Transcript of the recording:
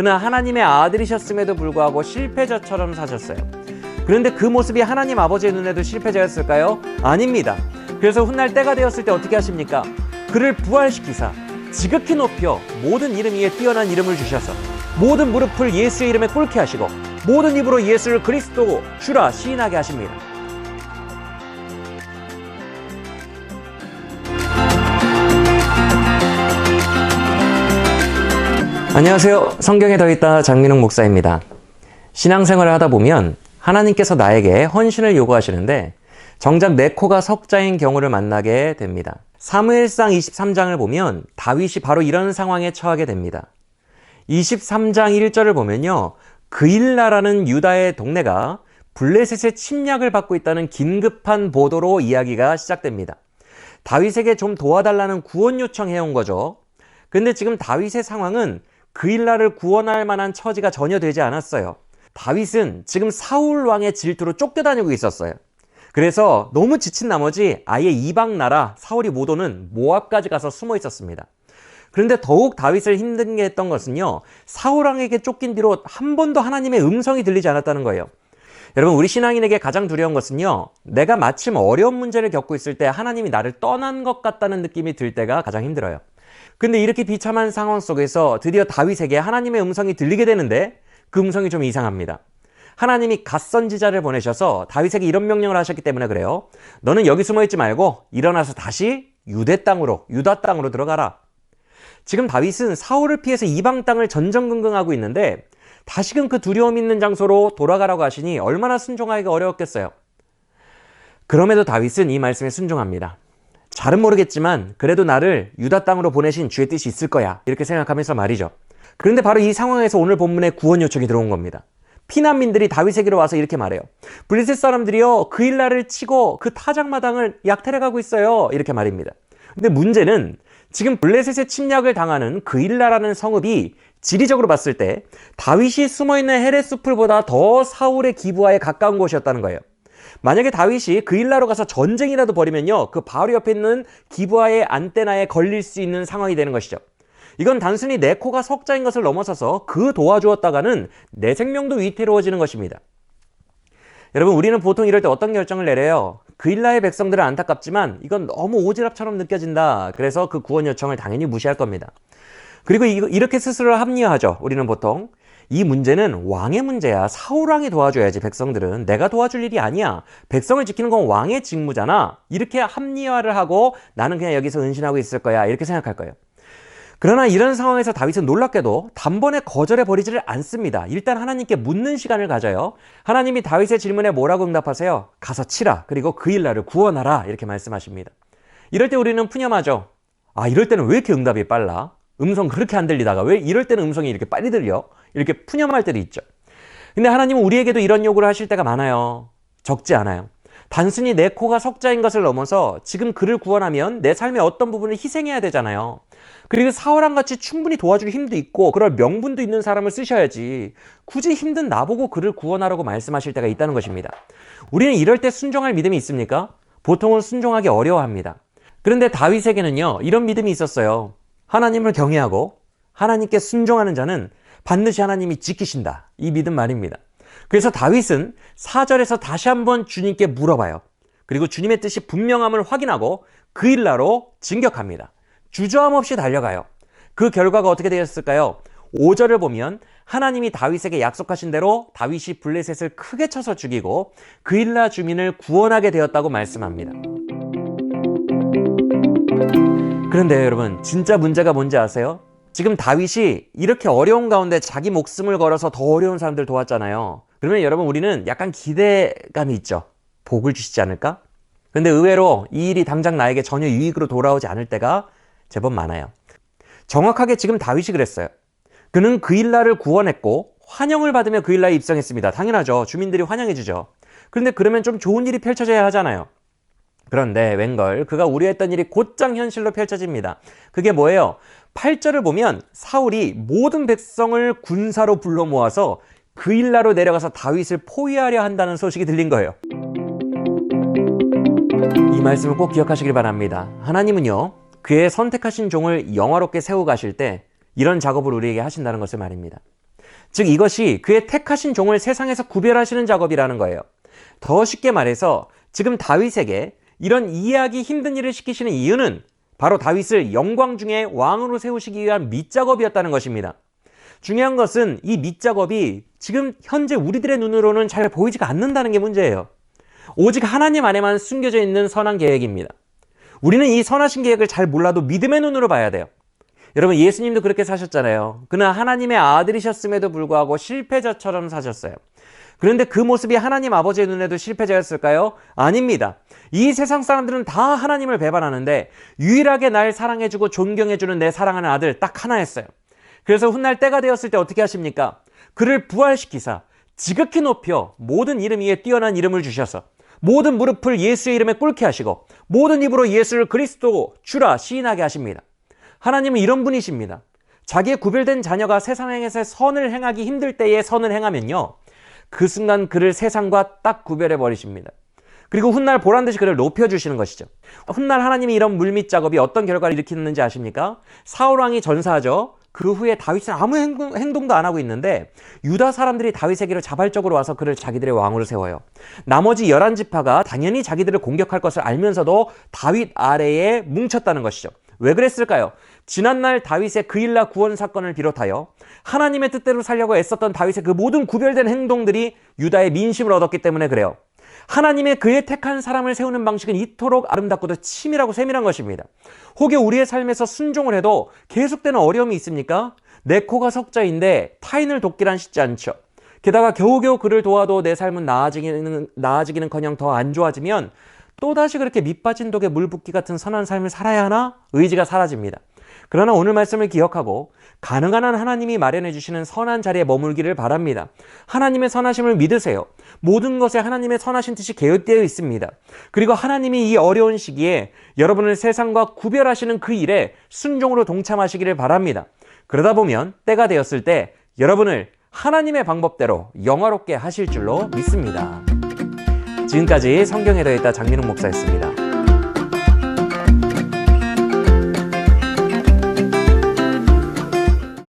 그는 하나님의 아들이셨음에도 불구하고 실패자처럼 사셨어요. 그런데 그 모습이 하나님 아버지의 눈에도 실패자였을까요? 아닙니다. 그래서 훗날 때가 되었을 때 어떻게 하십니까? 그를 부활시키사 지극히 높여 모든 이름 위에 뛰어난 이름을 주셔서 모든 무릎을 예수의 이름에 꿇게 하시고 모든 입으로 예수를 그리스도 주라 시인하게 하십니다. 안녕하세요. 성경에 더있다 장민홍 목사입니다. 신앙생활을 하다 보면 하나님께서 나에게 헌신을 요구하시는데 정작 내 코가 석자인 경우를 만나게 됩니다. 사무엘상 23장을 보면 다윗이 바로 이런 상황에 처하게 됩니다. 23장 1절을 보면요, 그일라라는 유다의 동네가 블레셋의 침략을 받고 있다는 긴급한 보도로 이야기가 시작됩니다. 다윗에게 좀 도와달라는 구원 요청해온 거죠. 근데 지금 다윗의 상황은 그일라를 구원할 만한 처지가 전혀 되지 않았어요. 다윗은 지금 사울 왕의 질투로 쫓겨다니고 있었어요. 그래서 너무 지친 나머지 아예 이방 나라 사울이 못 오는 모압까지 가서 숨어 있었습니다. 그런데 더욱 다윗을 힘들게 했던 것은요, 사울 왕에게 쫓긴 뒤로 한 번도 하나님의 음성이 들리지 않았다는 거예요. 여러분, 우리 신앙인에게 가장 두려운 것은요, 내가 마침 어려운 문제를 겪고 있을 때 하나님이 나를 떠난 것 같다는 느낌이 들 때가 가장 힘들어요. 근데 이렇게 비참한 상황 속에서 드디어 다윗에게 하나님의 음성이 들리게 되는데 그 음성이 좀 이상합니다. 하나님이 갓선지자를 보내셔서 다윗에게 이런 명령을 하셨기 때문에 그래요. 너는 여기 숨어있지 말고 일어나서 다시 유다 땅으로 들어가라. 지금 다윗은 사울을 피해서 이방 땅을 전전긍긍하고 있는데 다시금 그 두려움 있는 장소로 돌아가라고 하시니 얼마나 순종하기가 어려웠겠어요. 그럼에도 다윗은 이 말씀에 순종합니다. 잘은 모르겠지만 그래도 나를 유다 땅으로 보내신 주의 뜻이 있을 거야, 이렇게 생각하면서 말이죠. 그런데 바로 이 상황에서 오늘 본문에 구원 요청이 들어온 겁니다. 피난민들이 다윗에게로 와서 이렇게 말해요. 블레셋 사람들이요, 그일라를 치고 그 타작마당을 약탈해가고 있어요, 이렇게 말입니다. 근데 문제는 지금 블레셋의 침략을 당하는 그일라라는 성읍이 지리적으로 봤을 때 다윗이 숨어있는 헤레스풀보다 더 사울의 기브아에 가까운 곳이었다는 거예요. 만약에 다윗이 그일라로 가서 전쟁이라도 벌이면요, 그 바로 옆에 있는 기브아의 안테나에 걸릴 수 있는 상황이 되는 것이죠. 이건 단순히 내 코가 석자인 것을 넘어서서 그 도와주었다가는 내 생명도 위태로워지는 것입니다. 여러분, 우리는 보통 이럴 때 어떤 결정을 내려요? 그일라의 백성들은 안타깝지만 이건 너무 오지랖처럼 느껴진다. 그래서 그 구원 요청을 당연히 무시할 겁니다. 그리고 이렇게 스스로 합리화하죠. 우리는 보통 이 문제는 왕의 문제야. 사울 왕이 도와줘야지. 백성들은 내가 도와줄 일이 아니야. 백성을 지키는 건 왕의 직무잖아. 이렇게 합리화를 하고 나는 그냥 여기서 은신하고 있을 거야, 이렇게 생각할 거예요. 그러나 이런 상황에서 다윗은 놀랍게도 단번에 거절해버리지를 않습니다. 일단 하나님께 묻는 시간을 가져요. 하나님이 다윗의 질문에 뭐라고 응답하세요? 가서 치라. 그리고 그일라를 구원하라. 이렇게 말씀하십니다. 이럴 때 우리는 푸념하죠. 아, 이럴 때는 왜 이렇게 응답이 빨라? 음성 그렇게 안 들리다가 왜 이럴 때는 음성이 이렇게 빨리 들려? 이렇게 푸념할 때도 있죠. 근데 하나님은 우리에게도 이런 요구를 하실 때가 많아요. 적지 않아요. 단순히 내 코가 석자인 것을 넘어서 지금 그를 구원하면 내 삶의 어떤 부분을 희생해야 되잖아요. 그리고 사울왕같이 충분히 도와줄 힘도 있고 그럴 명분도 있는 사람을 쓰셔야지 굳이 힘든 나보고 그를 구원하라고 말씀하실 때가 있다는 것입니다. 우리는 이럴 때 순종할 믿음이 있습니까? 보통은 순종하기 어려워합니다. 그런데 다윗에게는요, 이런 믿음이 있었어요. 하나님을 경외하고 하나님께 순종하는 자는 반드시 하나님이 지키신다, 이 믿음 말입니다. 그래서 다윗은 4절에서 다시 한번 주님께 물어봐요. 그리고 주님의 뜻이 분명함을 확인하고 그일라로 진격합니다. 주저함 없이 달려가요. 그 결과가 어떻게 되었을까요? 5절을 보면 하나님이 다윗에게 약속하신 대로 다윗이 블레셋을 크게 쳐서 죽이고 그일라 주민을 구원하게 되었다고 말씀합니다. 그런데 여러분, 진짜 문제가 뭔지 아세요? 지금 다윗이 이렇게 어려운 가운데 자기 목숨을 걸어서 더 어려운 사람들 도왔잖아요. 그러면 여러분, 우리는 약간 기대감이 있죠. 복을 주시지 않을까? 근데 의외로 이 일이 당장 나에게 전혀 유익으로 돌아오지 않을 때가 제법 많아요. 정확하게 지금 다윗이 그랬어요. 그는 그일라를 구원했고 환영을 받으며 그일라에 입성했습니다. 당연하죠. 주민들이 환영해주죠. 그런데 그러면 좀 좋은 일이 펼쳐져야 하잖아요. 그런데 웬걸 그가 우려했던 일이 곧장 현실로 펼쳐집니다. 그게 뭐예요? 8절을 보면 사울이 모든 백성을 군사로 불러 모아서 그일라로 내려가서 다윗을 포위하려 한다는 소식이 들린 거예요. 이 말씀을 꼭 기억하시길 바랍니다. 하나님은요, 그의 선택하신 종을 영화롭게 세워가실 때 이런 작업을 우리에게 하신다는 것을 말입니다. 즉 이것이 그의 택하신 종을 세상에서 구별하시는 작업이라는 거예요. 더 쉽게 말해서 지금 다윗에게 이런 이해하기 힘든 일을 시키시는 이유는 바로 다윗을 영광 중에 왕으로 세우시기 위한 밑작업이었다는 것입니다. 중요한 것은 이 밑작업이 지금 현재 우리들의 눈으로는 잘 보이지가 않는다는 게 문제예요. 오직 하나님 안에만 숨겨져 있는 선한 계획입니다. 우리는 이 선하신 계획을 잘 몰라도 믿음의 눈으로 봐야 돼요. 여러분, 예수님도 그렇게 사셨잖아요. 그는 하나님의 아들이셨음에도 불구하고 실패자처럼 사셨어요. 그런데 그 모습이 하나님 아버지의 눈에도 실패자였을까요? 아닙니다. 이 세상 사람들은 다 하나님을 배반하는데 유일하게 날 사랑해주고 존경해주는 내 사랑하는 아들 딱 하나였어요. 그래서 훗날 때가 되었을 때 어떻게 하십니까? 그를 부활시키사 지극히 높여 모든 이름 위에 뛰어난 이름을 주셔서 모든 무릎을 예수의 이름에 꿇게 하시고 모든 입으로 예수를 그리스도 주라 시인하게 하십니다. 하나님은 이런 분이십니다. 자기의 구별된 자녀가 세상에서 선을 행하기 힘들 때에 선을 행하면요, 그 순간 그를 세상과 딱 구별해 버리십니다. 그리고 훗날 보란듯이 그를 높여주시는 것이죠. 훗날 하나님이 이런 물밑 작업이 어떤 결과를 일으키는지 아십니까? 사울왕이 전사하죠. 그 후에 다윗은 아무 행동도 안 하고 있는데 유다 사람들이 다윗에게로 자발적으로 와서 그를 자기들의 왕으로 세워요. 나머지 11지파가 당연히 자기들을 공격할 것을 알면서도 다윗 아래에 뭉쳤다는 것이죠. 왜 그랬을까요? 지난날 다윗의 그일라 구원 사건을 비롯하여 하나님의 뜻대로 살려고 애썼던 다윗의 그 모든 구별된 행동들이 유다의 민심을 얻었기 때문에 그래요. 하나님의 그의 택한 사람을 세우는 방식은 이토록 아름답고도 치밀하고 세밀한 것입니다. 혹여 우리의 삶에서 순종을 해도 계속되는 어려움이 있습니까? 내 코가 석자인데 타인을 돕기란 쉽지 않죠. 게다가 겨우겨우 그를 도와도 내 삶은 나아지기는커녕 더 안 좋아지면 또다시 그렇게 밑빠진 독에 물 붓기 같은 선한 삶을 살아야 하나? 의지가 사라집니다. 그러나 오늘 말씀을 기억하고 가능한 한 하나님이 마련해 주시는 선한 자리에 머물기를 바랍니다. 하나님의 선하심을 믿으세요. 모든 것에 하나님의 선하신 뜻이 개입되어 있습니다. 그리고 하나님이 이 어려운 시기에 여러분을 세상과 구별하시는 그 일에 순종으로 동참하시기를 바랍니다. 그러다 보면 때가 되었을 때 여러분을 하나님의 방법대로 영화롭게 하실 줄로 믿습니다. 지금까지 성경에 더했다 장민웅 목사였습니다.